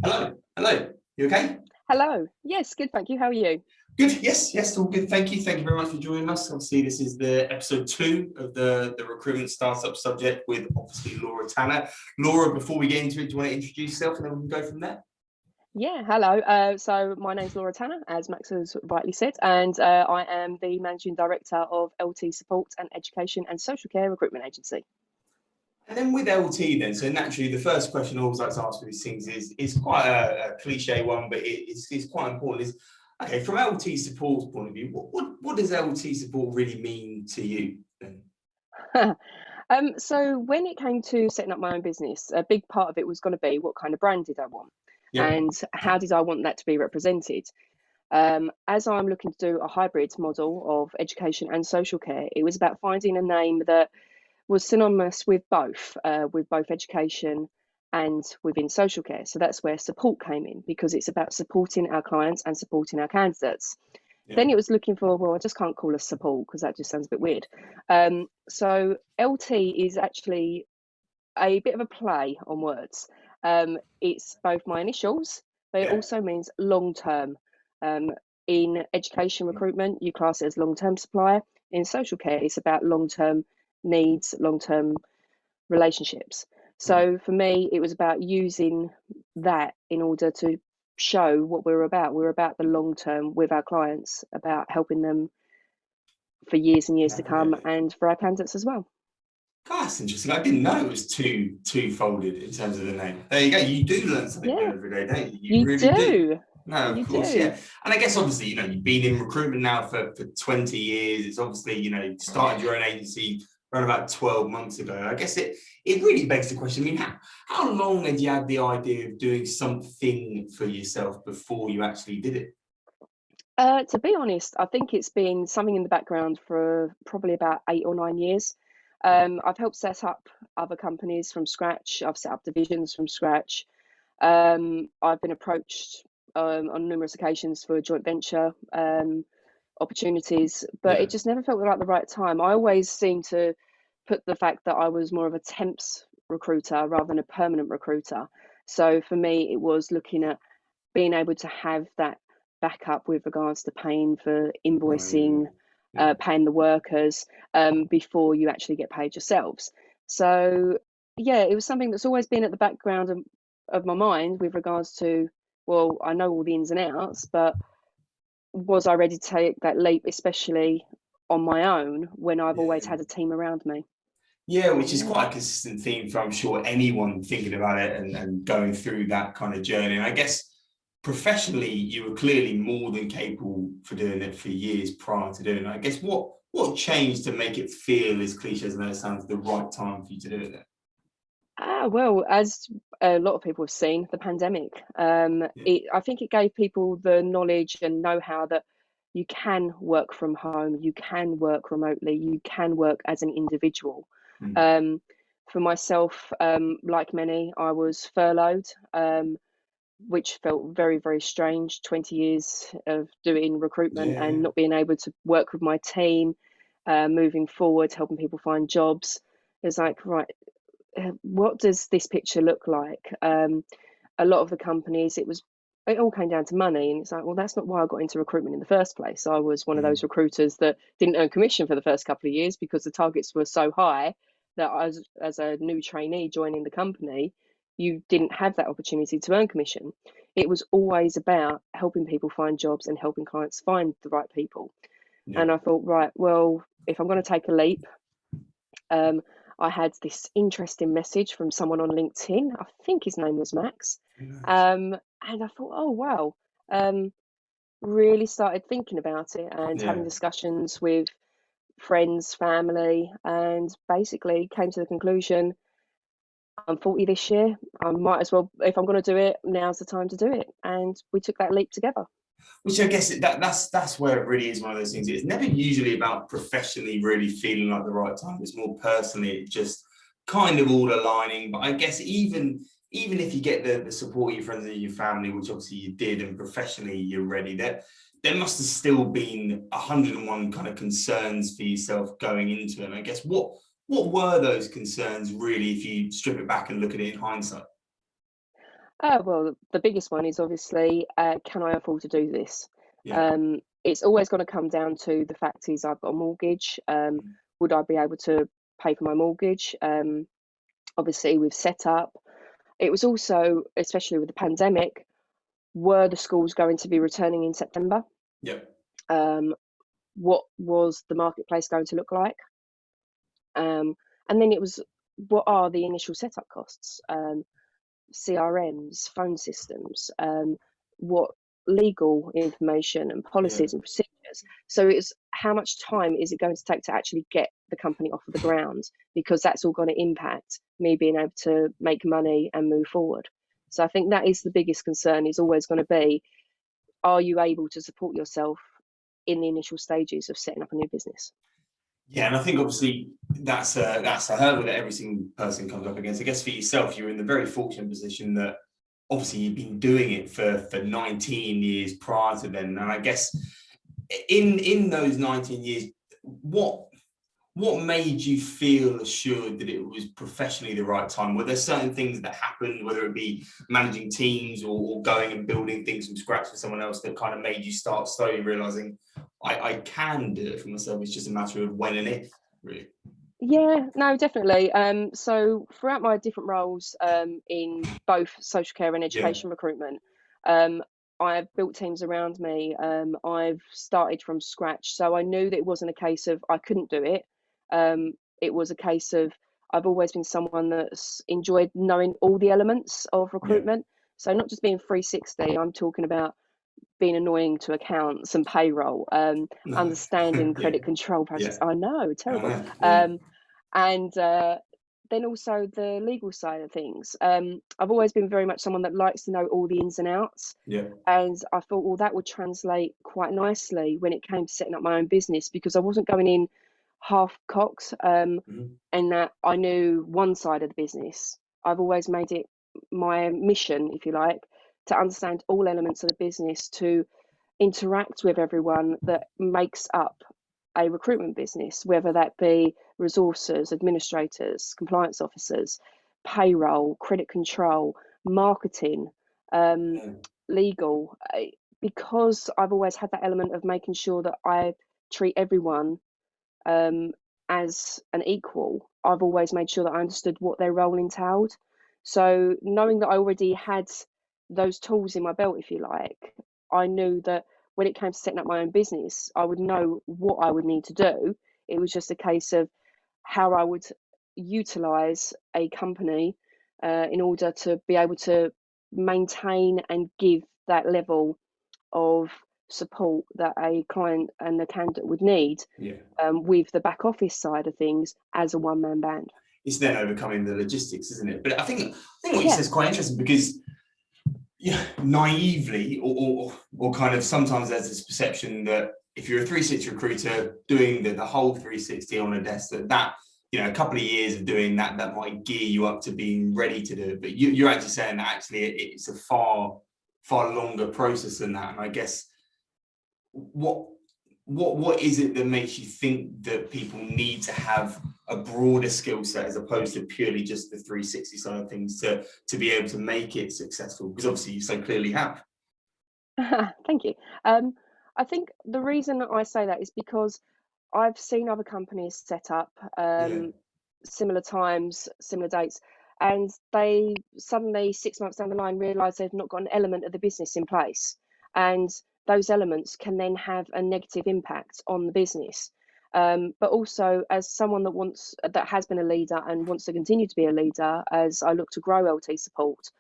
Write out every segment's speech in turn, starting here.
Hello. You okay? Hello. Yes, good, thank you. How are you? Good. Yes, all good. Thank you. Thank you very much for joining us. Obviously, this is the episode 2 of the Recruitment Startup Subject with obviously Laura Tanner. Laura, before we get into it, do you want to introduce yourself and then we can go from there? Yeah, hello. So my name's Laura Tanner, as Max has rightly said, and I am the Managing Director of LT Support and Education and Social Care Recruitment Agency. And then with LT then, so naturally the first question I always like to ask for these things is quite a cliche one, but it's quite important. Is okay, from LT Support's point of view, what does LT Support really mean to you then? So when it came to setting up my own business, a big part of it was going to be what kind of brand did I want, Yep. and how did I want that to be represented. As I'm looking to do a hybrid model of education and social care, it was about finding a name that was synonymous with both education and within social care. So that's where support came in, because it's about supporting our clients and supporting our candidates. Yeah. Then it was looking for, well, I just can't call us support because that just sounds a bit weird. So LT is actually a bit of a play on words. It's both my initials, but it also means long term. In education recruitment, you class it as long term supplier. In social care, it's about long term needs, long term relationships. So for me, it was about using that in order to show what we're about. We're about the long term with our clients, about helping them for years and years to come, and for our candidates as well. God, that's interesting. I didn't know it was two-folded in terms of the name. There you go. You do learn something new every day, don't you? You really do. No, of course, yeah. And I guess obviously, you've been in recruitment now for 20 years. It's obviously, you started your own agency around about 12 months ago. I guess it really begs the question. I mean, how long had you had the idea of doing something for yourself before you actually did it? To be honest, I think it's been something in the background for probably about 8 or 9 years. I've helped set up other companies from scratch. I've set up divisions from scratch. I've been approached on numerous occasions for joint venture opportunities, but it just never felt like the right time. I always seem to put the fact that I was more of a temps recruiter rather than a permanent recruiter. So for me, it was looking at being able to have that backup with regards to paying for invoicing, paying the workers before you actually get paid yourselves. So yeah, it was something that's always been at the background of my mind with regards to, well, I know all the ins and outs, but was I ready to take that leap, especially on my own, when I've always had a team around me? Yeah, which is quite a consistent theme for, I'm sure, anyone thinking about it and going through that kind of journey. And I guess professionally, you were clearly more than capable for doing it for years prior to doing it. I guess what changed to make it feel, as cliche as that sounds, the right time for you to do it? Well, as a lot of people have seen, the pandemic, I think it gave people the knowledge and know-how that you can work from home, you can work remotely, you can work as an individual. For myself, like many, I was furloughed, which felt very, very strange. 20 years of doing recruitment and not being able to work with my team, moving forward, helping people find jobs. It's like, right, what does this picture look like? A lot of the companies, it all came down to money, and it's like, well, that's not why I got into recruitment in the first place. I was one of those recruiters that didn't earn commission for the first couple of years because the targets were so high that as a new trainee joining the company, you didn't have that opportunity to earn commission. It was always about helping people find jobs and helping clients find the right people. And I thought, right, well, if I'm going to take a leap, I had this interesting message from someone on LinkedIn. I think his name was Max. And I thought, oh, wow. Really started thinking about it and having discussions with friends, family, and basically came to the conclusion, I'm 40 this year. I might as well, if I'm going to do it, now's the time to do it. And we took that leap together. Which I guess that's where it really is one of those things. It's never usually about professionally really feeling like the right time. It's more personally just kind of all aligning. But I guess even if you get the support of your friends and your family, which obviously you did, and professionally you're ready, there must have still been 101 kind of concerns for yourself going into it. And I guess what were those concerns really, if you strip it back and look at it in hindsight? Well, the biggest one is obviously, can I afford to do this? Yeah. It's always going to come down to the fact is I've got a mortgage. Would I be able to pay for my mortgage? Obviously, we've set up. It was also, especially with the pandemic, were the schools going to be returning in September? Yeah. What was the marketplace going to look like? And then it was, what are the initial setup costs? CRMs, phone systems, what legal information and Yeah. policies and procedures. So it's how much time is it going to take to actually get the company off of the ground? Because that's all going to impact me being able to make money and move forward. So I think that is the biggest concern, is always going to be, are you able to support yourself in the initial stages of setting up a new business? Yeah, and I think obviously that's a hurdle that every single person comes up against. I guess for yourself, you're in the very fortunate position that obviously you've been doing it for 19 years prior to then. And I guess in those 19 years, what made you feel assured that it was professionally the right time? Were there certain things that happened, whether it be managing teams or going and building things from scratch for someone else, that kind of made you start slowly realizing I can do it for myself? It's just a matter of when and if, really. Yeah, no, definitely. So throughout my different roles in both social care and Yeah, education recruitment, um, I've built teams around me. I've started from scratch, so I knew that it wasn't a case of I couldn't do it. It was a case of I've always been someone that's enjoyed knowing all the elements of yeah, recruitment. So not just being 360, I'm talking about being annoying to accounts and payroll, no, understanding yeah, credit control yeah, process. I know, I terrible. know, yeah, And then also the legal side of things. I've always been very much someone that likes to know all the ins and outs. yeah, And I thought, well, that would translate quite nicely when it came to setting up my own business, because I wasn't going in half cocked, mhm, and that I knew one side of the business. I've always made it my mission, if you like, to understand all elements of the business, to interact with everyone that makes up a recruitment business, whether that be resources, administrators, compliance officers, payroll, credit control, marketing, um, yeah, legal. Because I've always had that element of making sure that I treat everyone um, as an equal, I've always made sure that I understood what their role entailed. So knowing that I already had those tools in my belt, if you like, I knew that when it came to setting up my own business, I would know what I would need to do. It was just a case of how I would utilize a company in order to be able to maintain and give that level of support that a client and a candidate would need, yeah. with the back office side of things as a one-man band. It's then overcoming the logistics, isn't it? But I think what you Yeah. said is quite interesting, because yeah, naively or kind of sometimes there's this perception that if you're a 360 recruiter doing the whole 360 on a desk, that a couple of years of doing that might gear you up to being ready to do it. But you're actually saying that actually it's a far longer process than that. And I guess what what is it that makes you think that people need to have a broader skill set as opposed to purely just the 360 side of things to be able to make it successful? Because obviously you so clearly have. Thank you. I think the reason that I say that is because I've seen other companies set up Yeah, similar times, similar dates, and they suddenly 6 months down the line realise they've not got an element of the business in place, and those elements can then have a negative impact on the business. But also, as someone that has been a leader and wants to continue to be a leader, as I look to grow LT support,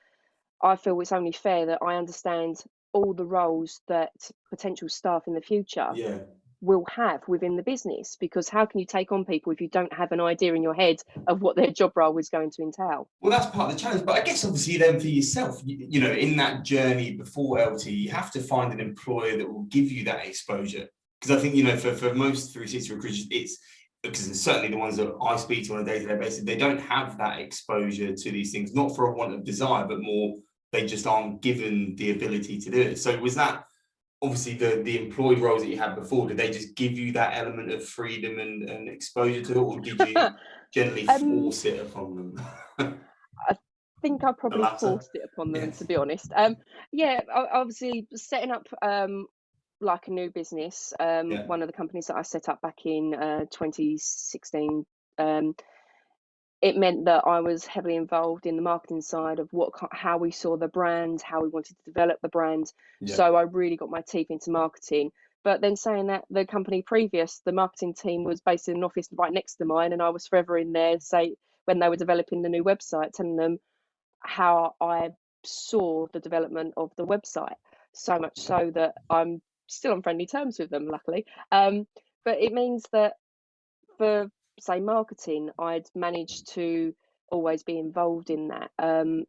I feel it's only fair that I understand all the roles that potential staff in the future yeah. will have within the business, because how can you take on people if you don't have an idea in your head of what their job role is going to entail? Well, that's part of the challenge. But I guess obviously then for yourself, in that journey before LT, you have to find an employer that will give you that exposure. Because I think, for most 360 recruiters, it's because certainly the ones that I speak to on a day-to-day basis, they don't have that exposure to these things, not for a want of desire, but more they just aren't given the ability to do it. So was that obviously the employed roles that you had before, did they just give you that element of freedom and exposure to it, or did you generally um, force it upon them? think I The probably latter. forced it upon them, Yeah. to be honest. Obviously setting up like a new business. Yeah. One of the companies that I set up back in 2016. It meant that I was heavily involved in the marketing side of how we saw the brand, how we wanted to develop the brand. Yeah. So I really got my teeth into marketing. But then saying that, the company previous, the marketing team was based in an office right next to mine, and I was forever in there, say when they were developing the new website, telling them how I saw the development of the website. So much so that I'm still on friendly terms with them, luckily. But it means that for say marketing, I'd managed to always be involved in that.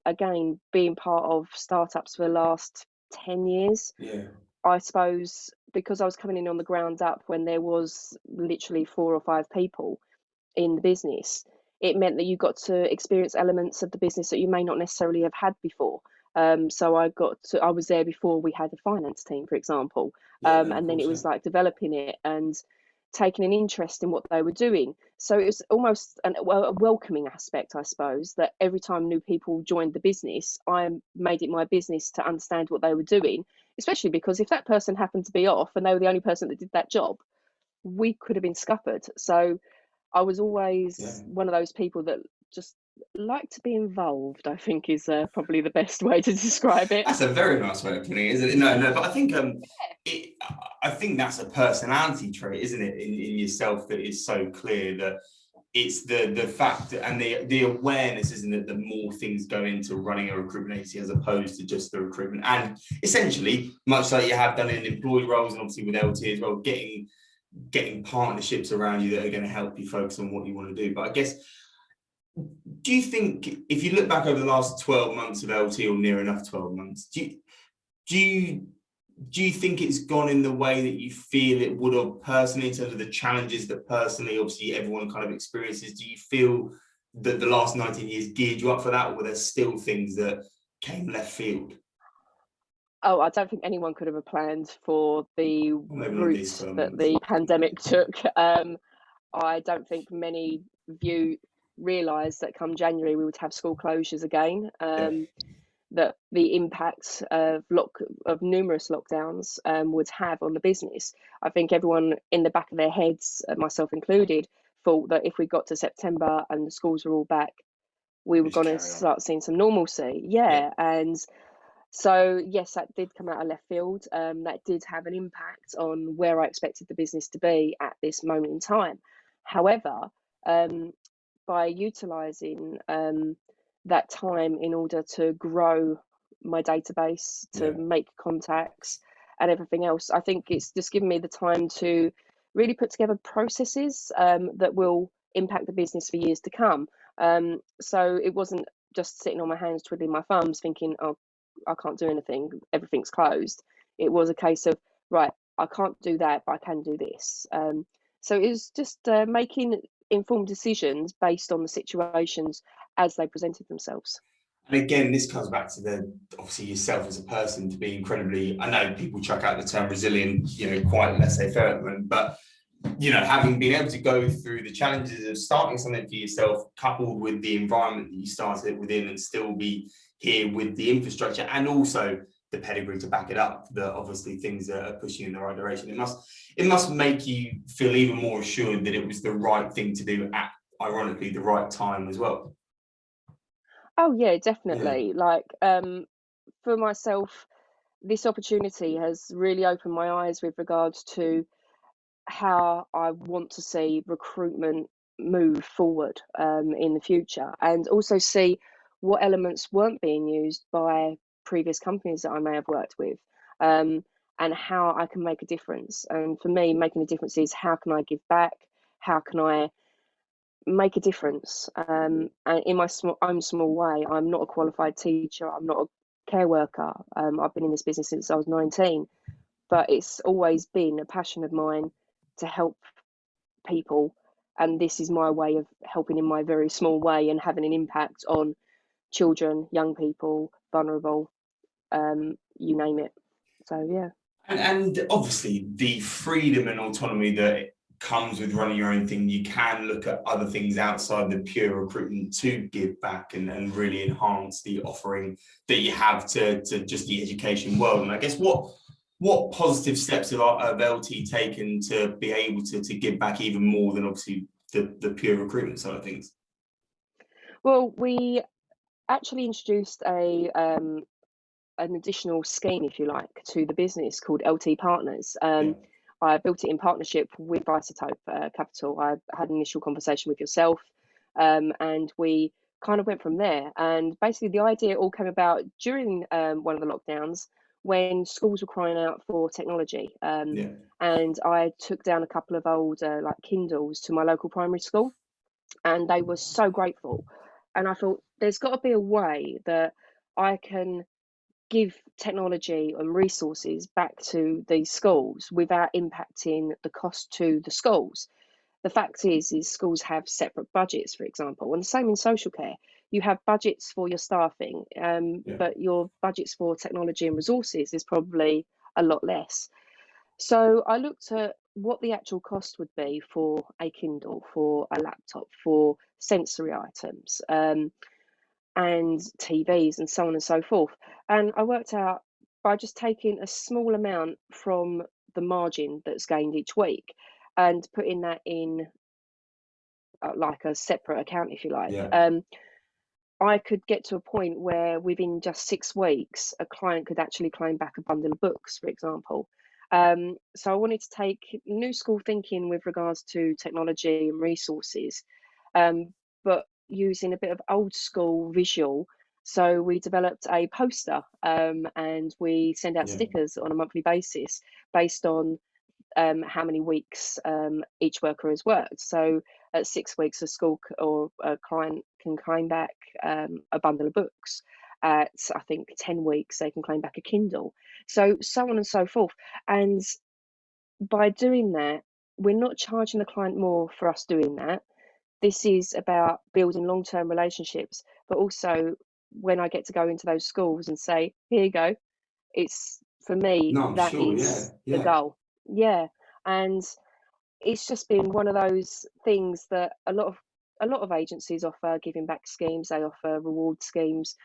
Again, being part of startups for the last 10 years, Yeah. I suppose because I was coming in on the ground up when there was literally 4 or 5 people in the business, it meant that you got to experience elements of the business that you may not necessarily have had before. So I was there before we had a finance team, for example, Yeah. No, of and then course. it was like developing it and taking an interest in what they were doing. So it was almost a welcoming aspect, I suppose, that every time new people joined the business, I made it my business to understand what they were doing, especially because if that person happened to be off and they were the only person that did that job, we could have been scuppered. So I was Yeah. always one of those people that just like to be involved, I think is probably the best way to describe it. That's a very nice way of putting it, isn't it? No, but I think I think that's a personality trait, isn't it, in yourself, that is so clear, that it's the fact and the awareness, isn't it, that more things go into running a recruitment agency as opposed to just the recruitment, and essentially, much like you have done in employed roles and obviously with LT as well, getting partnerships around you that are going to help you focus on what you want to do. But I guess, do you think, if you look back over the last 12 months of LT, or near enough 12 months, do you think it's gone in the way that you feel it would have personally, in terms of the challenges that personally, obviously, everyone kind of experiences? Do you feel that the last 19 years geared you up for that, or were there still things that came left field? Oh, I don't think anyone could have planned for the Or maybe not these route 12 that months. the pandemic took. I don't think many realised that come January we would have school closures again. Yeah. That the impact of numerous lockdowns would have on the business. I think everyone in the back of their heads, myself included, thought that if we got to September and the schools were all back, we were Just going to carry on. start seeing some normalcy. Yeah, and so yes, that did come out of left field. That did have an impact on where I expected the business to be at this moment in time. However, by utilising that time in order to grow my database, to Yeah. make contacts and everything else, I think it's just given me the time to really put together processes that will impact the business for years to come. So it wasn't just sitting on my hands twiddling my thumbs thinking, oh, I can't do anything, everything's closed. It was a case of, right, I can't do that, but I can do this. So it was just making informed decisions based on the situations as they presented themselves. And again, this comes back to obviously yourself as a person, to be incredibly, I know people chuck out the term resilient, quite laissez-faire at the moment, but having been able to go through the challenges of starting something for yourself, coupled with the environment that you started it within, and still be here with the infrastructure and also the pedigree to back it up, that obviously things are pushing in the right direction. It must make you feel even more assured that it was the right thing to do at, ironically, the right time as well. Oh yeah, Yeah. definitely. Like for myself, this opportunity has really opened my eyes with regards to how I want to see recruitment move forward in the future, and also see what elements weren't being used by previous companies that I may have worked with, and how I can make a difference. And for me, making a difference is, how can I give back? How can I make a difference? And in my own small way, I'm not a qualified teacher. I'm not a care worker. I've been in this business since I was 19, but it's always been a passion of mine to help people, and this is my way of helping in my very small way and having an impact on children, young people, vulnerable, you name it. So yeah. And obviously the freedom and autonomy that comes with running your own thing, you can look at other things outside the pure recruitment to give back and really enhance the offering that you have to just the education world. And I guess what positive steps have LT taken to be able to give back even more than obviously the pure recruitment side of things? Well, we actually introduced an additional scheme, if you like, to the business called LT Partners. I built it in partnership with Isotope Capital. I had an initial conversation with yourself, and we kind of went from there. And basically, the idea all came about during one of the lockdowns when schools were crying out for technology. And I took down a couple of old like Kindles to my local primary school, and they were so grateful. And I thought, there's got to be a way that I can give technology and resources back to these schools without impacting the cost to the schools. The fact is schools have separate budgets, for example, and the same in social care. You have budgets for your staffing, but your budgets for technology and resources is probably a lot less. So I looked at what the actual cost would be for a Kindle, for a laptop, for sensory items, and TVs and so on and so forth. And I worked out by just taking a small amount from the margin that's gained each week and putting that in like a separate account, if you like. I could get to a point where within just 6 weeks, a client could actually claim back a bundle of books, for example. So I wanted to take new school thinking with regards to technology and resources, but using a bit of old school visual. So we developed a poster, and we send out stickers on a monthly basis based on how many weeks each worker has worked. So at 6 weeks, a school or a client can claim back a bundle of books. At I think 10 weeks, they can claim back a Kindle. So on and so forth. And by doing that, we're not charging the client more for us doing that. This is about building long-term relationships, but also when I get to go into those schools and say, here you go, it's for me, that is the goal. And it's just been one of those things that a lot of agencies offer giving back schemes, they offer reward schemes,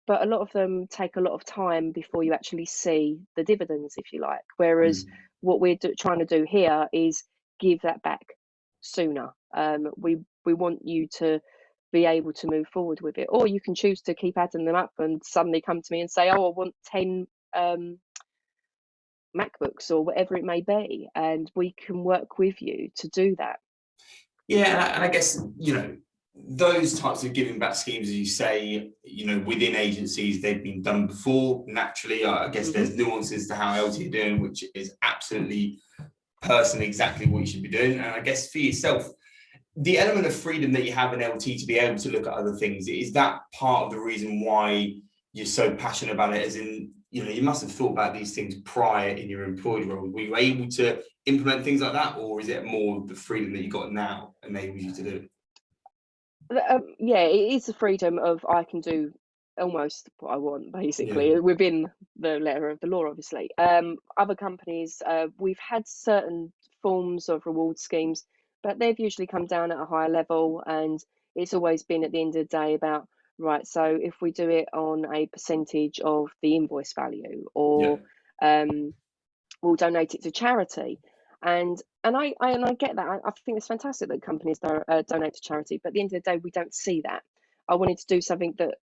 but a lot of them take a lot of time before you actually see the dividends, if you like. Whereas what we're trying to do here is give that back sooner. We want you to be able to move forward with it, or you can choose to keep adding them up and suddenly come to me and say, oh, I want 10 MacBooks or whatever it may be, and we can work with you to do that. And I guess, those types of giving back schemes, as you say, within agencies, they've been done before. Naturally, I guess there's nuances to how LT are doing, which is absolutely personally exactly what you should be doing. And I guess for yourself, the element of freedom that you have in LT to be able to look at other things, is that part of the reason why you're so passionate about it? As in, you must have thought about these things prior in your employed role. Were you able to implement things like that, or is it more the freedom that you got now enables you to do it? It is the freedom of I can do almost what I want, basically, within the letter of the law, obviously. Other companies, we've had certain forms of reward schemes, but they've usually come down at a higher level, and it's always been at the end of the day about, right, so if we do it on a percentage of the invoice value, or we'll donate it to charity. And I get that. I think it's fantastic that companies donate to charity, but at the end of the day, we don't see that. I wanted to do something that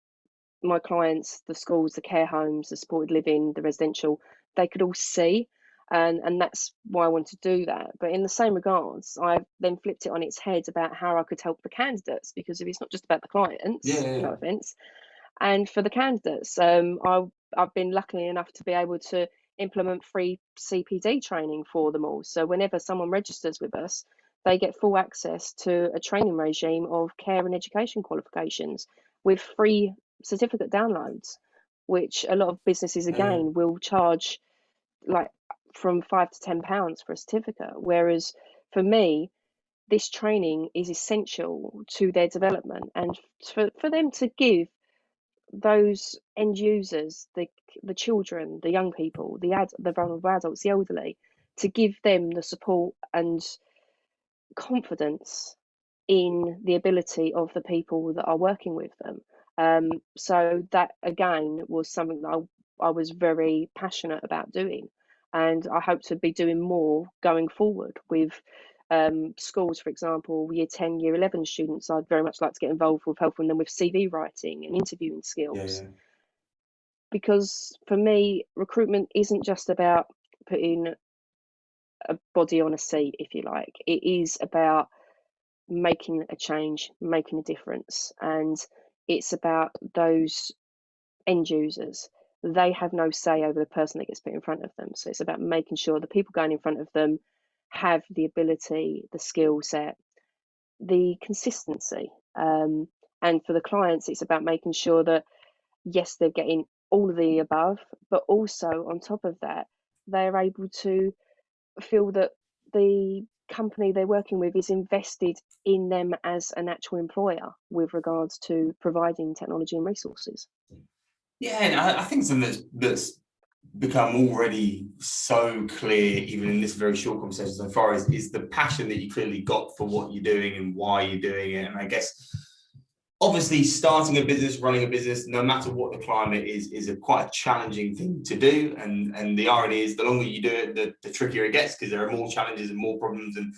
my clients, the schools, the care homes, the supported living, the residential, they could all see. And that's why I wanted to do that. But in the same regards, I then flipped it on its head about how I could help the candidates, because if it's not just about the clients, no offense, and for the candidates, I've been lucky enough to be able to implement free CPD training for them all. So whenever someone registers with us, they get full access to a training regime of care and education qualifications with free certificate downloads, which a lot of businesses again will charge like from £5 to £10 for a certificate. Whereas for me, this training is essential to their development, and for them to give those end users, the children, the young people, the vulnerable adults, the elderly, to give them the support and confidence in the ability of the people that are working with them. So that again was something that I was very passionate about doing, and I hope to be doing more going forward with schools. For example, year 10, year 11 students, I'd very much like to get involved with helping them with CV writing and interviewing skills. Yeah. Because for me, recruitment isn't just about putting a body on a seat, if you like. It is about making a change, making a difference. And it's about those end users. They have no say over the person that gets put in front of them. So it's about making sure the people going in front of them have the ability, the skill set, the consistency. And for the clients, it's about making sure that, yes, they're getting all of the above, but also on top of that, they're able to feel that the company they're working with is invested in them as an actual employer with regards to providing technology and resources. Yeah, and I think something that's become already so clear, even in this very short conversation so far, is the passion that you clearly got for what you're doing and why you're doing it. And I guess obviously starting a business, running a business, no matter what the climate is a quite a challenging thing to do. And the irony is the longer you do it, the trickier it gets, because there are more challenges and more problems, and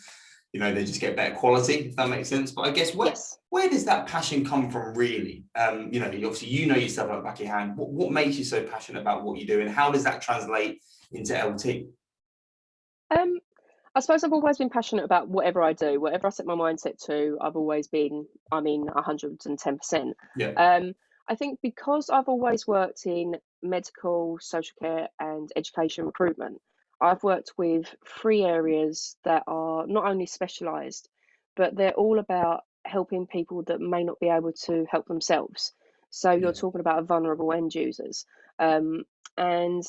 they just get better quality, if that makes sense. But I guess where does that passion come from, really? Obviously yourself like the back of your hand. What makes you so passionate about what you do, and how does that translate into LT? I suppose I've always been passionate about whatever I do, whatever I set my mindset to. I've always been, 110%. Yeah. I think because I've always worked in medical, social care, and education recruitment, I've worked with three areas that are not only specialised, but they're all about helping people that may not be able to help themselves. So you're talking about vulnerable end users. And I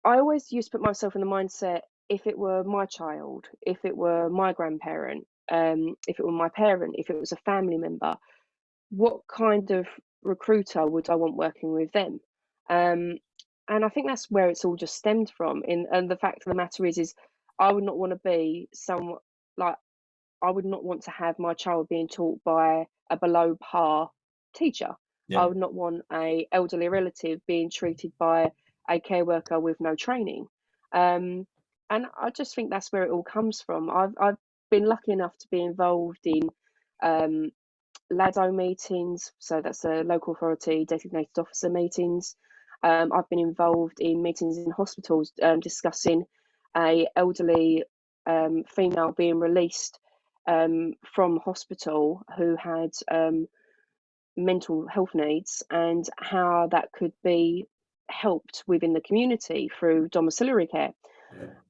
always used to put myself in the mindset, if it were my child, if it were my grandparent, if it were my parent, if it was a family member, what kind of recruiter would I want working with them? And I think that's where it's all just stemmed from. And the fact of the matter is I would not want to be someone like, I would not want to have my child being taught by a below par teacher. I would not want a elderly relative being treated by a care worker with no training. And I just think that's where it all comes from. I've been lucky enough to be involved in LADO meetings, so that's a local authority designated officer meetings. I've been involved in meetings in hospitals discussing a elderly female being released from hospital who had mental health needs, and how that could be helped within the community through domiciliary care.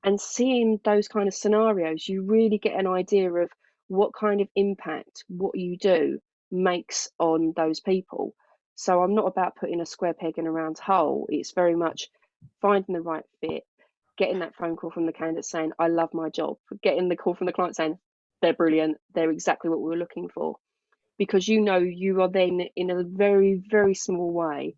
And seeing those kind of scenarios, you really get an idea of what kind of impact what you do makes on those people. So I'm not about putting a square peg in a round hole. It's very much finding the right fit, getting that phone call from the candidate saying, I love my job, getting the call from the client saying, they're brilliant, they're exactly what we were looking for. Because you are then, in a very, very small way,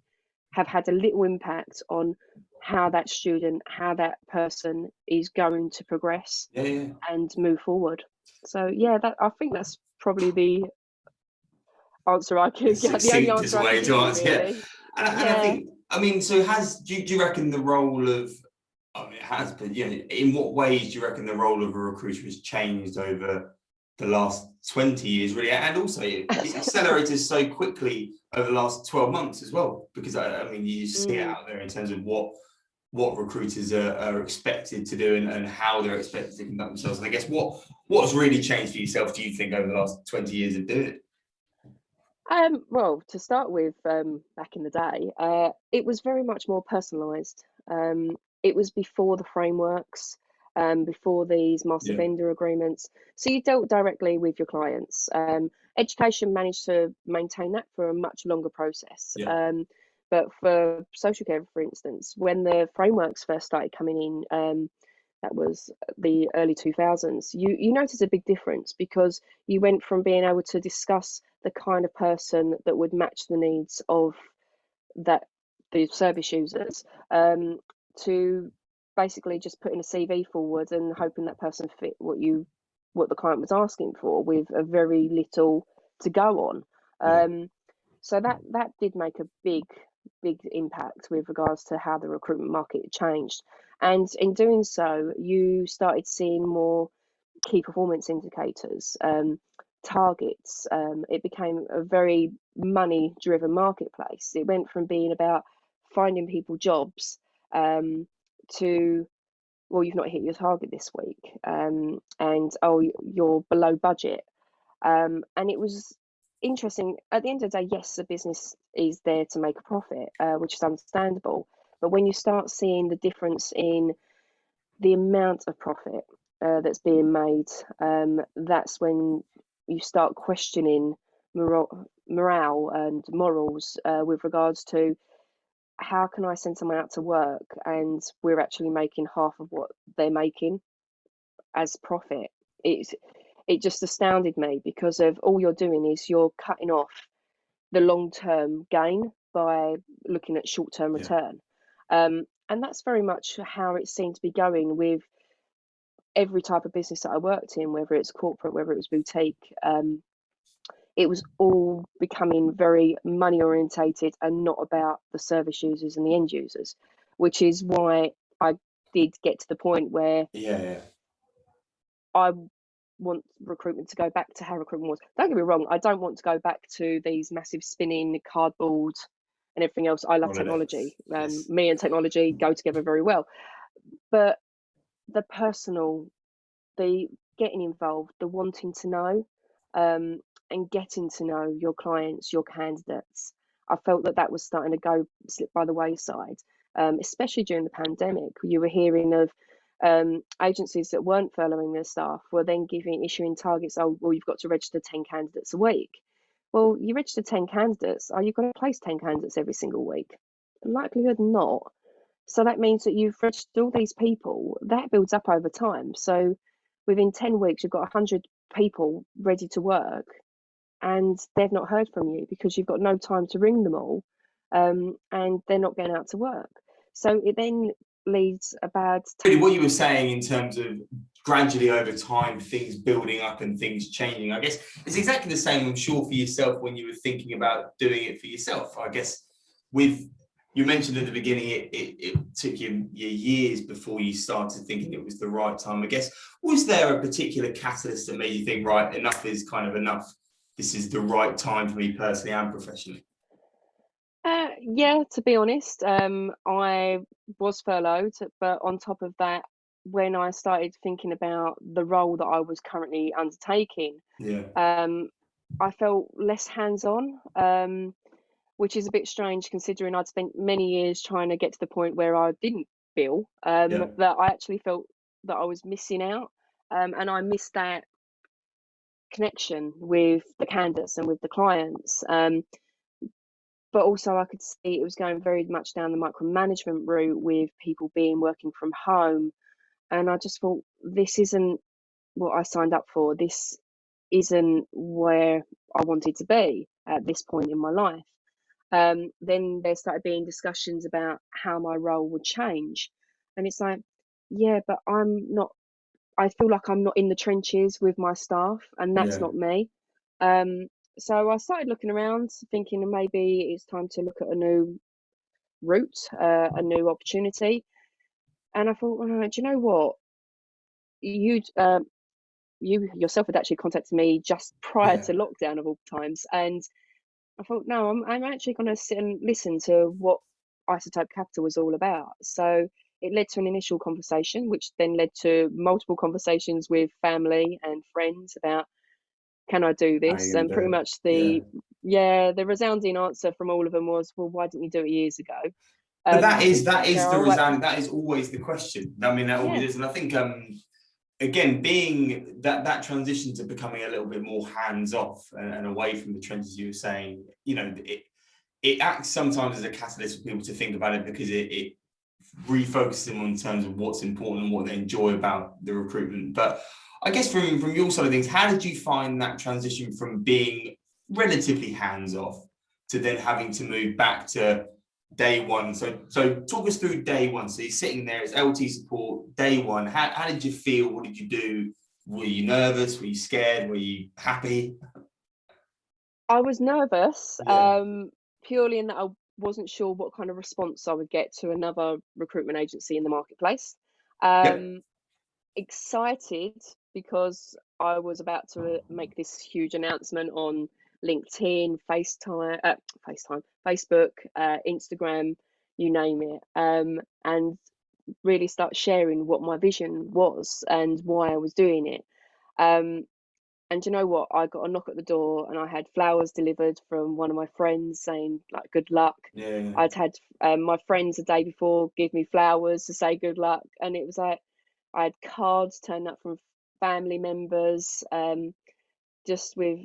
have had a little impact on how that student, how that person is going to progress and move forward. So I think that's probably the answer I can get. The only answer I can give you, really. And I think, so do you reckon the role of, it has, but in what ways do you reckon the role of a recruiter has changed over the last 20 years, really? And also it accelerated so quickly over the last 12 months as well, because you see it out there in terms of what recruiters are expected to do and how they're expected to conduct themselves. And I guess what's really changed for yourself, do you think, over the last 20 years of doing it? Well, to start with, back in the day, it was very much more personalised. It was before the frameworks, before these master vendor agreements. So you dealt directly with your clients. Education managed to maintain that for a much longer process. But for social care, for instance, when the frameworks first started coming in, that was the early 2000s, you notice a big difference, because you went from being able to discuss the kind of person that would match the needs of the service users, to basically just putting a CV forward and hoping that person fit what you what the client was asking for with a very little to go on. So that did make a big impact with regards to how the recruitment market changed. And in doing so, you started seeing more key performance indicators, targets. It became a very money-driven marketplace. It went from being about finding people jobs to, well, you've not hit your target this week, and oh, you're below budget. And it was interesting. At the end of the day, yes, the business is there to make a profit, which is understandable. But when you start seeing the difference in the amount of profit that's being made, that's when you start questioning morale and morals with regards to how can I send someone out to work and we're actually making half of what they're making as profit. It just astounded me, because of all you're doing is you're cutting off the long-term gain by looking at short-term return. And that's very much how it seemed to be going with every type of business that I worked in, whether it's corporate, whether it was boutique. It was all becoming very money orientated and not about the service users and the end users, which is why I did get to the point where I want recruitment to go back to how recruitment was. Don't get me wrong, I don't want to go back to these massive spinning cardboard and everything else. I love technology. Me and technology go together very well. But the personal, the getting involved, the wanting to know, and getting to know your clients, your candidates, I felt that was starting to slip by the wayside, especially during the pandemic. You were hearing of agencies that weren't furloughing their staff were then issuing targets. Oh, well, you've got to register 10 candidates a week. Well, you register 10 candidates. Are you going to place 10 candidates every single week? Likelihood not. So that means that you've registered all these people. That builds up over time. So within 10 weeks, you've got 100 people ready to work, and they've not heard from you because you've got no time to ring them all, and they're not going out to work. So it then leads a bad... Really, what you were saying in terms of gradually over time, things building up and things changing, I guess it's exactly the same, I'm sure, for yourself when you were thinking about doing it for yourself. I guess you mentioned at the beginning, it took you years before you started thinking it was the right time. I guess, was there a particular catalyst that made you think, right, enough is kind of enough? This is the right time for me personally and professionally? Yeah, to be honest, I was furloughed, but on top of that, when I started thinking about the role that I was currently undertaking, I felt less hands-on, which is a bit strange considering I'd spent many years trying to get to the point where I didn't feel that I actually felt that I was missing out, and I missed that connection with the candidates and with the clients. But also I could see it was going very much down the micromanagement route with people working from home. And I just thought, this isn't what I signed up for. This isn't where I wanted to be at this point in my life. Then there started being discussions about how my role would change. And it's like, yeah, but I feel like I'm not in the trenches with my staff, and that's not me. So I started looking around, thinking maybe it's time to look at a new route, a new opportunity. And I thought, do you know what? You yourself had actually contacted me just prior to lockdown of all times, and I thought, no, I'm actually going to sit and listen to what Isotope Capital was all about. So it led to an initial conversation, which then led to multiple conversations with family and friends about, can I do this? And pretty much the resounding answer from all of them was, well, why didn't you do it years ago? But that is always the question. I mean, that always is. And I think, again, being that transition to becoming a little bit more hands-off and away from the trenches, you were saying, it acts sometimes as a catalyst for people to think about it, because it refocuses them on terms of what's important and what they enjoy about the recruitment. But I guess from your side of things, how did you find that transition from being relatively hands-off to then having to move back to day one? So talk us through day one. So you're sitting there, it's LT support, day one. How did you feel? What did you do? Were you nervous? Were you scared? Were you happy? I was nervous, Yeah. purely in that I wasn't sure what kind of response I would get to another recruitment agency in the marketplace. Yep. Um, Excited because I was about to make this huge announcement on LinkedIn, Facebook, Instagram, you name it, and really start sharing what my vision was and why I was doing it. Um, and you know what? I got a knock at the door, and I had flowers delivered from one of my friends saying like good luck. Yeah. I'd had my friends the day before give me flowers to say good luck, and it was like I had cards turned up from family members, just with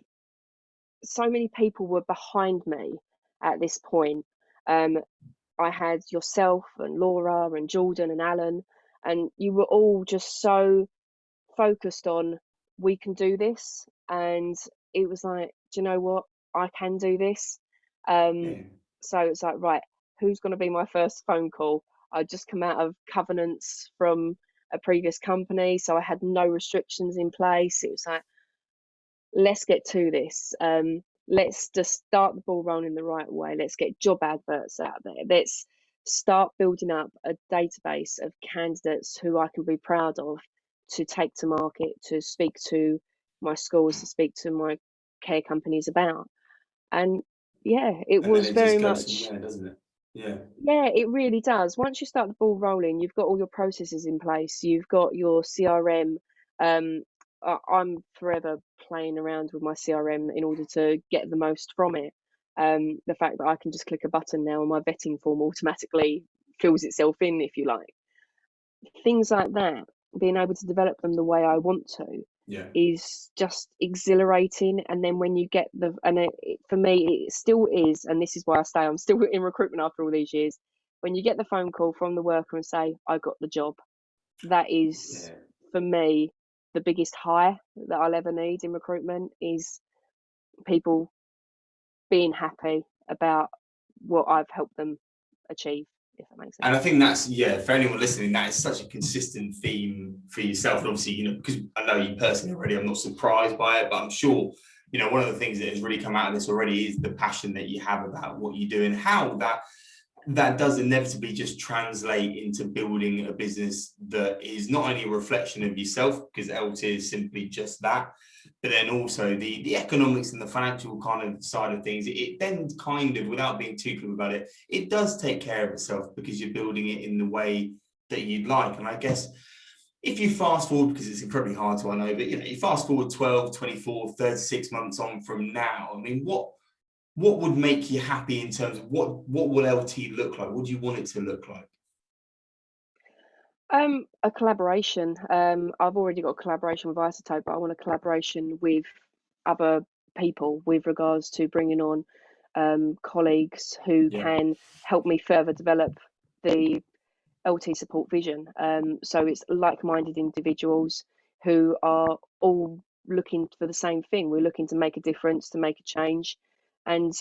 so many people were behind me at this point. Um, I had yourself and Laura and Jordan and Alan, and you were all just so focused on we can do this. And it was like, do you know what? I can do this. Um, Yeah. so it's like, right, who's going to be my first phone call? I'd just come out of covenants from a previous company, so I had no restrictions in place. It was like, let's get to this. Let's just start the ball rolling the right way. Let's get job adverts out there. Let's start building up a database of candidates who I can be proud of to take to market, to speak to my schools, to speak to my care companies about. And yeah, it And then was it very just goes from much, there, doesn't it? Yeah. yeah, it really does. Once you start the ball rolling, you've got all your processes in place. You've got your CRM. Um, I'm forever playing around with my CRM in order to get the most from it. The fact that I can just click a button now and my vetting form automatically fills itself in, if you like. Things like that, being able to develop them the way I want to, Yeah. is just exhilarating. And then when you get for me, it still is, and this is why I stay. I'm still in recruitment after all these years. When you get the phone call from the worker and say, "I got the job," that is Yeah. for me the biggest high that I'll ever need in recruitment. Is people being happy about what I've helped them achieve, if that makes sense. And I think that's, yeah, for anyone listening, that is such a consistent theme for yourself. And obviously, because I know you personally already, I'm not surprised by it, but I'm sure, one of the things that has really come out of this already is the passion that you have about what you do, and how that does inevitably just translate into building a business that is not only a reflection of yourself, because LT is simply just that, but then also the economics and the financial kind of side of things. It then kind of, without being too clear about it, it does take care of itself because you're building it in the way that you'd like. And I guess if you fast forward, because it's incredibly hard to, I know, but you fast forward 12, 24, 36 months on from now, I mean, what would make you happy in terms of what will LT look like? What do you want it to look like? A collaboration. I've already got a collaboration with Isotope, but I want a collaboration with other people with regards to bringing on colleagues who Yeah. can help me further develop the LT support vision. So it's like-minded individuals who are all looking for the same thing. We're looking to make a difference, to make a change, and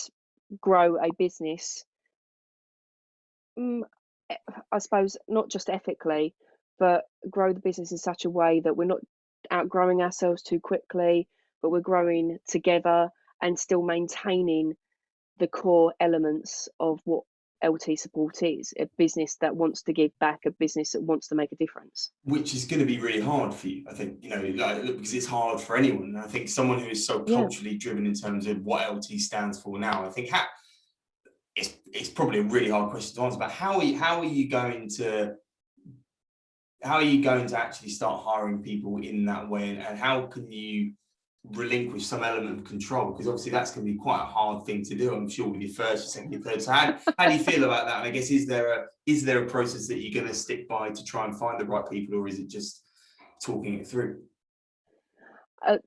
grow a business. I suppose not just ethically, but grow the business in such a way that we're not outgrowing ourselves too quickly, but we're growing together and still maintaining the core elements of what LT support is: a business that wants to give back, a business that wants to make a difference. Which is going to be really hard for you, I think, because it's hard for anyone. And I think someone who is so Yeah. culturally driven in terms of what LT stands for now, I think it's probably a really hard question to answer. But how are you going to actually start hiring people in that way, and how can you relinquish some element of control? Because obviously that's going to be quite a hard thing to do, I'm sure, with your first, your second, your third. So how do you feel about that? And I guess, is there a process that you're going to stick by to try and find the right people, or is it just talking it through?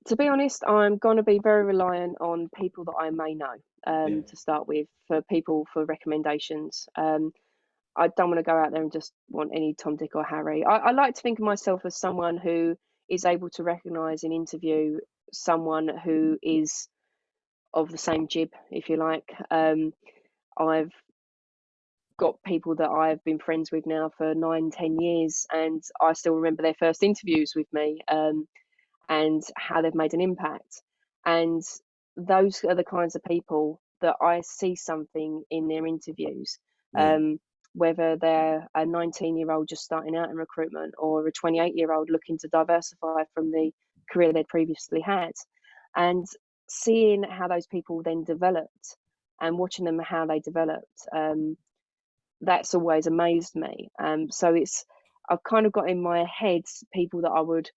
To be honest, I'm going to be very reliant on people that I may know, Yeah. to start with, for recommendations. I don't want to go out there and just want any Tom, Dick, or Harry. I like to think of myself as someone who is able to recognise and interview someone who is of the same jib, if you like. I've got people that I've been friends with now for 9, 10 years, and I still remember their first interviews with me. and how they've made an impact. And those are the kinds of people that I see something in their interviews. Whether they're a 19-year-old just starting out in recruitment, or a 28-year-old looking to diversify from the career they'd previously had. And seeing how those people then developed and watching them how they developed, that's always amazed me. So I've kind of got in my head people that I would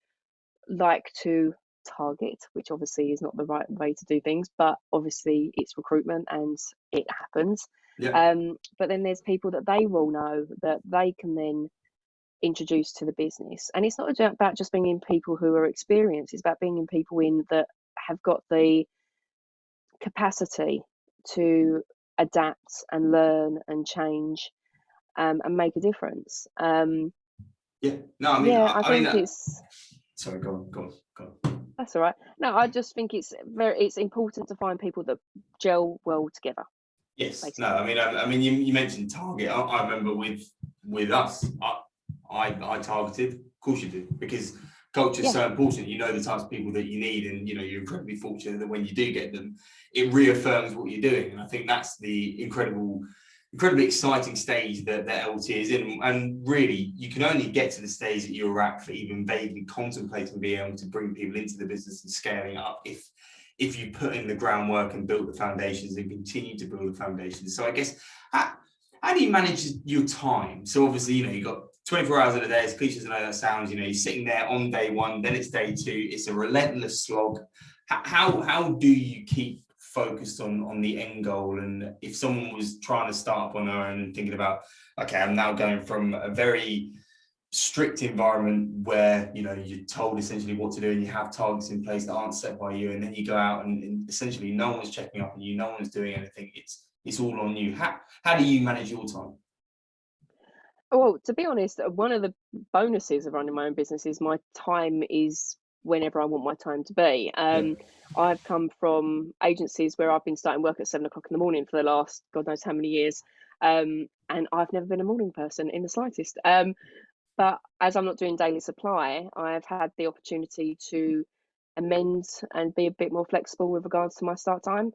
like to target, which obviously is not the right way to do things, but obviously it's recruitment and it happens. But then there's people that they will know that they can then introduce to the business. And it's not about just bringing people who are experienced, it's about bringing people in that have got the capacity to adapt and learn and change, and make a difference. I mean, I think it's sorry, go on. That's all right. No, I just think it's important to find people that gel well together. Yes. Basically. No, I mean, you mentioned target. I remember with us, I targeted. Of course you do, because culture is so important. You know the types of people that you need, and you're incredibly fortunate that when you do get them, it reaffirms what you're doing. And I think that's the incredibly exciting stage that LT is in. And really, you can only get to the stage that you're at for even vaguely contemplating being able to bring people into the business and scaling up if you put in the groundwork and build the foundations and continue to build the foundations. So I guess, how do you manage your time? So obviously, you've got 24 hours in a day, as cliche as I know that sounds, you're sitting there on day one, then it's day two, it's a relentless slog. How do you keep focused on the end goal? And if someone was trying to start up on their own and thinking about, okay, I'm now going from a very strict environment where you're told essentially what to do and you have targets in place that aren't set by you, and then you go out and essentially no one's checking up on you, no one's doing anything, it's all on you. How do you manage your time? Well, to be honest, one of the bonuses of running my own business is my time is whenever I want my time to be. I've come from agencies where I've been starting work at 7 o'clock in the morning for the last God knows how many years, and I've never been a morning person in the slightest. But as I'm not doing daily supply, I've had the opportunity to amend and be a bit more flexible with regards to my start time.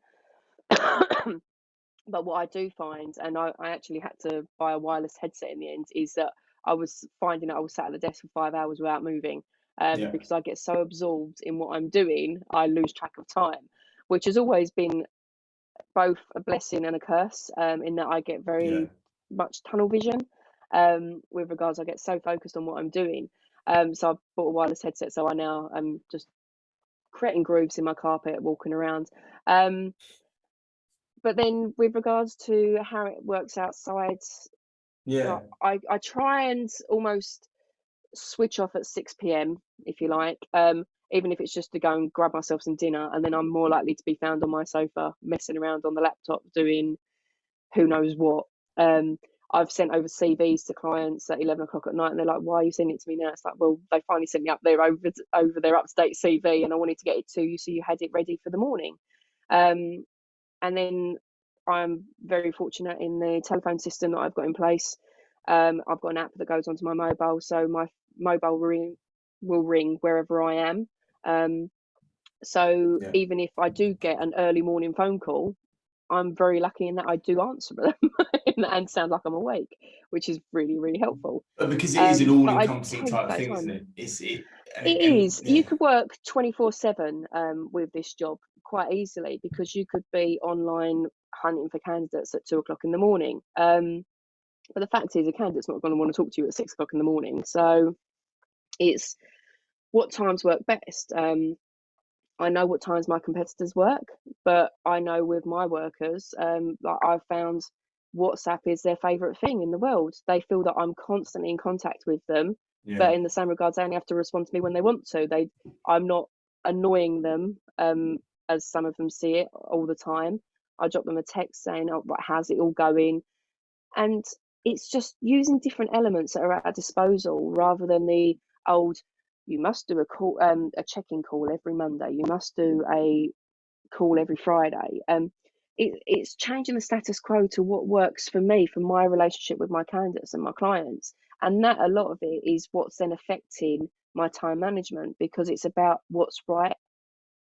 But what I do find, and I actually had to buy a wireless headset in the end, is that I was finding that I was sat at the desk for 5 hours without moving, because I get so absorbed in what I'm doing, I lose track of time, which has always been both a blessing and a curse, in that I get very much tunnel vision. With regards, I get so focused on what I'm doing. So I bought a wireless headset, so I now am just creating grooves in my carpet, walking around. But then with regards to how it works outside, I try and almost switch off at 6 p.m, if you like, even if it's just to go and grab myself some dinner, and then I'm more likely to be found on my sofa messing around on the laptop doing who knows what. I've sent over CVs to clients at 11 o'clock at night, and they're like, why are you sending it to me now? It's like, well, they finally sent me up there over their up-to-date CV, and I wanted to get it to you so you had it ready for the morning. And then I'm very fortunate in the telephone system that I've got in place. I've got an app that goes onto my mobile, so my mobile will ring wherever I am. So even if I do get an early morning phone call, I'm very lucky in that I do answer them and sound like I'm awake, which is really, really helpful. But because it is an all-encompassing type thing, isn't it? It is. You could work 24/7 with this job quite easily, because you could be online hunting for candidates at 2 o'clock in the morning. But the fact is, a candidate's not going to want to talk to you at 6 o'clock in the morning. So it's what times work best. I know what times my competitors work, but I know with my workers, like I've found WhatsApp is their favourite thing in the world. They feel that I'm constantly in contact with them, but in the same regards, they only have to respond to me when they want to. I'm not annoying them, as some of them see it all the time. I drop them a text saying, "Oh, how's it all going?" And it's just using different elements that are at our disposal, rather than the old, you must do a call, a check-in call every Monday, you must do a call every Friday. It's changing the status quo to what works for me, for my relationship with my candidates and my clients. And that, a lot of it, is what's then affecting my time management, because it's about what's right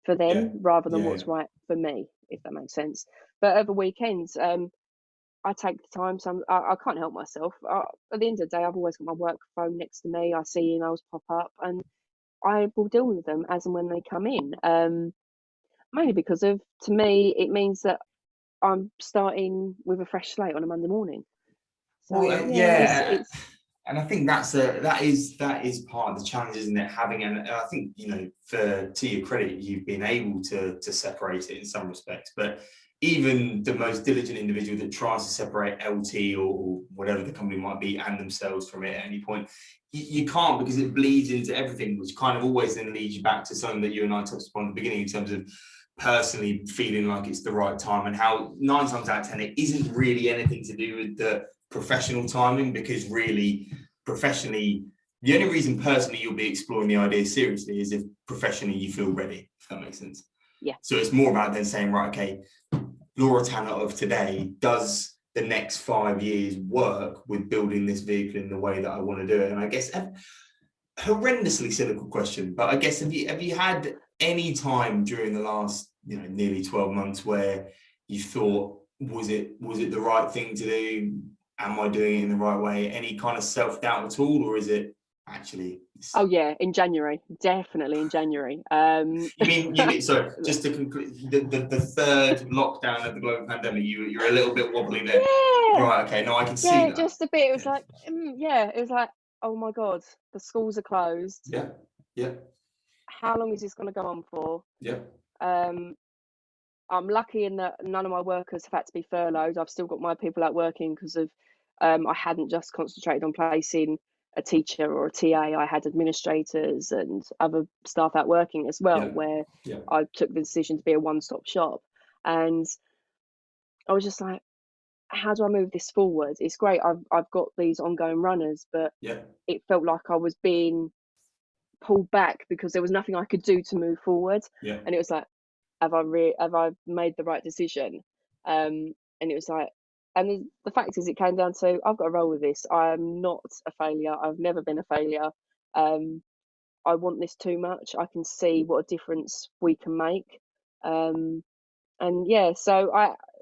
for them rather than what's right for me, if that makes sense. But over weekends, I take the time. I can't help myself. At the end of the day, I've always got my work phone next to me. I see emails pop up, and I will deal with them as and when they come in. Mainly because to me, it means that I'm starting with a fresh slate on a Monday morning. So it's and I think that is part of the challenge, isn't it? Having, and I think, to your credit, you've been able to separate it in some respects. But even the most diligent individual that tries to separate LT or whatever the company might be and themselves from it at any point, you can't, because it bleeds into everything, which kind of always then leads you back to something that you and I touched upon at the beginning in terms of personally feeling like it's the right time, and how 9 times out of 10 it isn't really anything to do with the professional timing, because really professionally, the only reason personally you'll be exploring the idea seriously is if professionally you feel ready, if that makes sense. Yeah. So it's more about then saying, right, okay, Laura Tanner of today, does the next 5 years work with building this vehicle in the way that I want to do it? And I guess horrendously cynical question, but I guess have you had any time during the last nearly 12 months where you thought, was it the right thing to do? Am I doing it in the right way? Any kind of self-doubt at all, or is it actually? Oh yeah, in January, definitely in January. You mean sorry, just to conclude, the third lockdown of the global pandemic, you're a little bit wobbly there. Yeah. Right, okay, no, I can see Yeah, that. just a bit. It was like, it was like, oh my God, the schools are closed. Yeah. How long is this going to go on for? Yeah. I'm lucky in that none of my workers have had to be furloughed. I've still got my people out working because of I hadn't just concentrated on placing a teacher or a TA. I had administrators and other staff out working as well, where I took the decision to be a one-stop shop. And I was just like, how do I move this forward? It's great. I've got these ongoing runners, but it felt like I was being pulled back because there was nothing I could do to move forward. And it was like, have I made the right decision? And it was like, and the fact is, it came down to, I've got to roll with this. I am not a failure. I've never been a failure. I want this too much. I can see what a difference we can make. So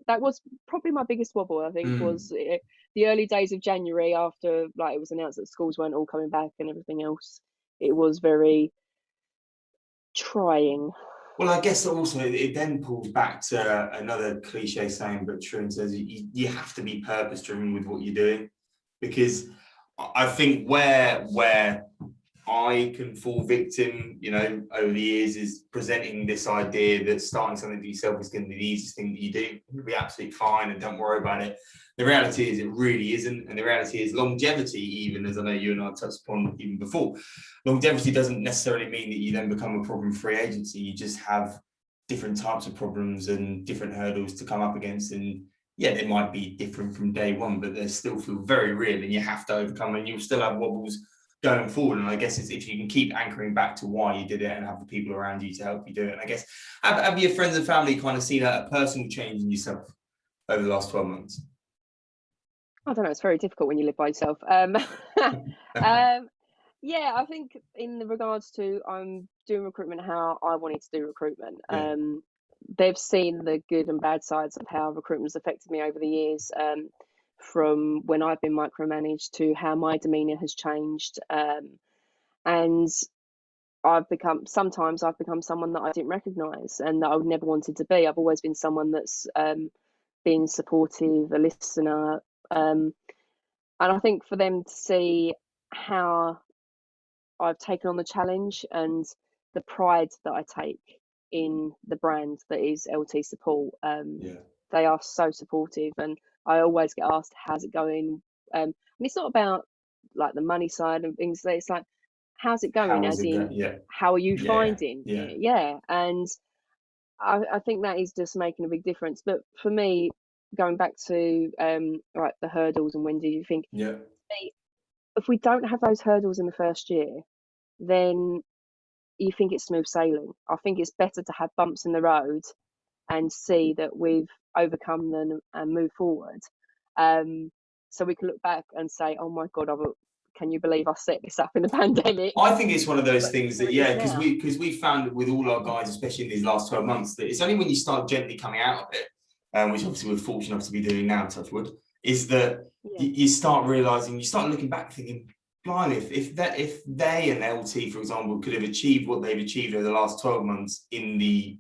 that was probably my biggest wobble, I think, was the early days of January, after it was announced that schools weren't all coming back and everything else. It was very trying. Well, I guess also it then pulls back to another cliche saying, but true, and says you have to be purpose driven with what you're doing, because I think where I can fall victim, over the years, is presenting this idea that starting something for yourself is going to be the easiest thing that you do. You'll be absolutely fine and don't worry about it. The reality is it really isn't. And the reality is longevity, even as I know you and I touched upon even before, longevity doesn't necessarily mean that you then become a problem-free agency. You just have different types of problems and different hurdles to come up against. And they might be different from day one, but they still feel very real and you have to overcome, and you'll still have wobbles going forward. And I guess it's if you can keep anchoring back to why you did it and have the people around you to help you do it. And I guess, have your friends and family kind of seen a personal change in yourself over the last 12 months? I don't know. It's very difficult when you live by yourself. I think in the regards to I'm doing recruitment how I wanted to do recruitment. They've seen the good and bad sides of how recruitment's affected me over the years. From when I've been micromanaged to how my demeanour has changed. And sometimes I've become someone that I didn't recognise and that I never wanted to be. I've always been someone that's been supportive, a listener. And I think for them to see how I've taken on the challenge and the pride that I take in the brand that is LT Support, they are so supportive, and I always get asked, how's it going? And it's not about the money side and things. It's like, how's it going? How are you finding it? And I think that is just making a big difference. But for me, going back to the hurdles and when do you think? If we don't have those hurdles in the first year, then you think it's smooth sailing. I think it's better to have bumps in the road and see that we've overcome them and move forward. So we can look back and say, oh my God, I've can you believe I set this up in the pandemic? I think it's one of those things that, because now. we found with all our guys, especially in these last 12 months, that it's only when you start gently coming out of it, which obviously we're fortunate enough to be doing now, touch wood, is that you start realizing, you start looking back thinking, blimey, if they and LT, for example, could have achieved what they've achieved over the last 12 months in the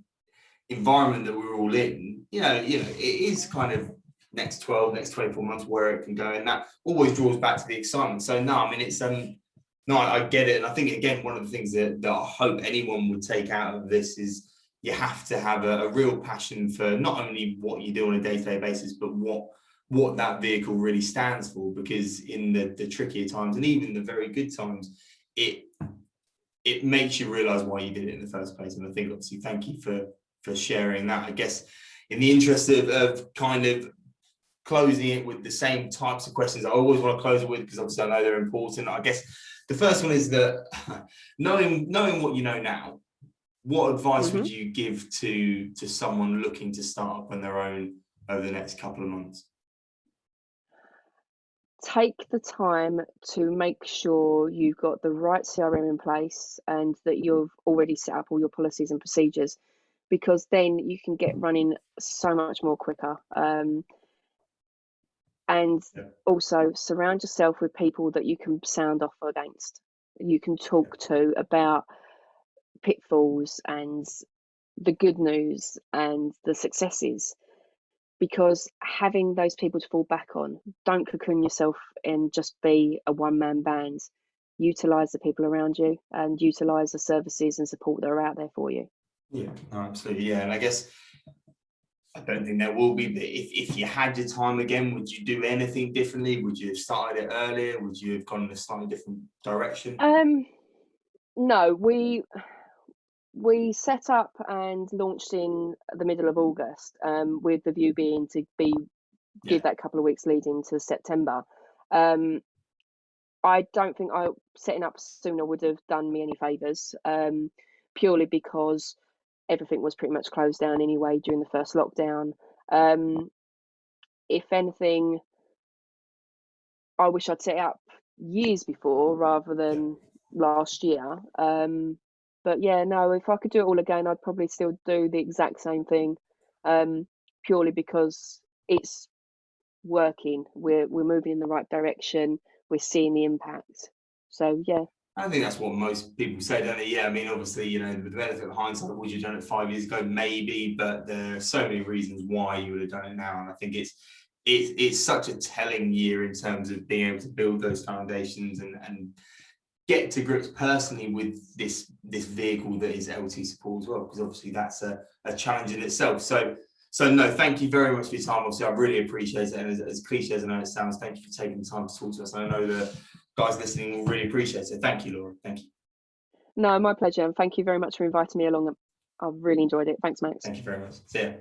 environment that we're all in, it is kind of next 24 months where it can go, and that always draws back to the excitement. So no, I mean, it's no, I get it. And I think, again, one of the things that I hope anyone would take out of this is you have to have a real passion for not only what you do on a day-to-day basis, but what that vehicle really stands for, because in the trickier times and even the very good times, it makes you realize why you did it in the first place. And I think, obviously, thank you for sharing that. I guess in the interest of kind of closing it with the same types of questions I always want to close it with, because obviously I know they're important. I guess the first one is that knowing what you know now, what advice would you give to someone looking to start up on their own over the next couple of months? Take the time to make sure you've got the right CRM in place and that you've already set up all your policies and procedures, because then you can get running so much more quicker. And also surround yourself with people that you can sound off against. You can talk to about pitfalls and the good news and the successes, because having those people to fall back on, don't cocoon yourself and just be a one-man band. Utilize the people around you and utilize the services and support that are out there for you. Yeah, absolutely. Yeah, and I guess I don't think there will be, but if you had your time again, would you do anything differently? Would you have started it earlier? Would you have gone in a slightly different direction? No, we set up and launched in the middle of August, with the view being to give that couple of weeks leading to September. I don't think setting up sooner would have done me any favours, purely because everything was pretty much closed down anyway during the first lockdown. If anything, I wish I'd set it up years before rather than last year. But yeah, no, if I could do it all again, I'd probably still do the exact same thing, purely because it's working. We're moving in the right direction. We're seeing the impact. So yeah. I think that's what most people say, don't they? Yeah, I mean, obviously, with the benefit of hindsight, would you have done it 5 years ago? Maybe, but there are so many reasons why you would have done it now. And I think it's such a telling year in terms of being able to build those foundations and get to grips personally with this vehicle that is LT support as well, because obviously that's a challenge in itself. So no, thank you very much for your time. Obviously, I really appreciate it. And as cliche as I know it sounds, thank you for taking the time to talk to us. And I know the guys listening will really appreciate it. Thank you, Laura. Thank you. No, my pleasure. And thank you very much for inviting me along. I've really enjoyed it. Thanks, Max. Thank you very much. See ya.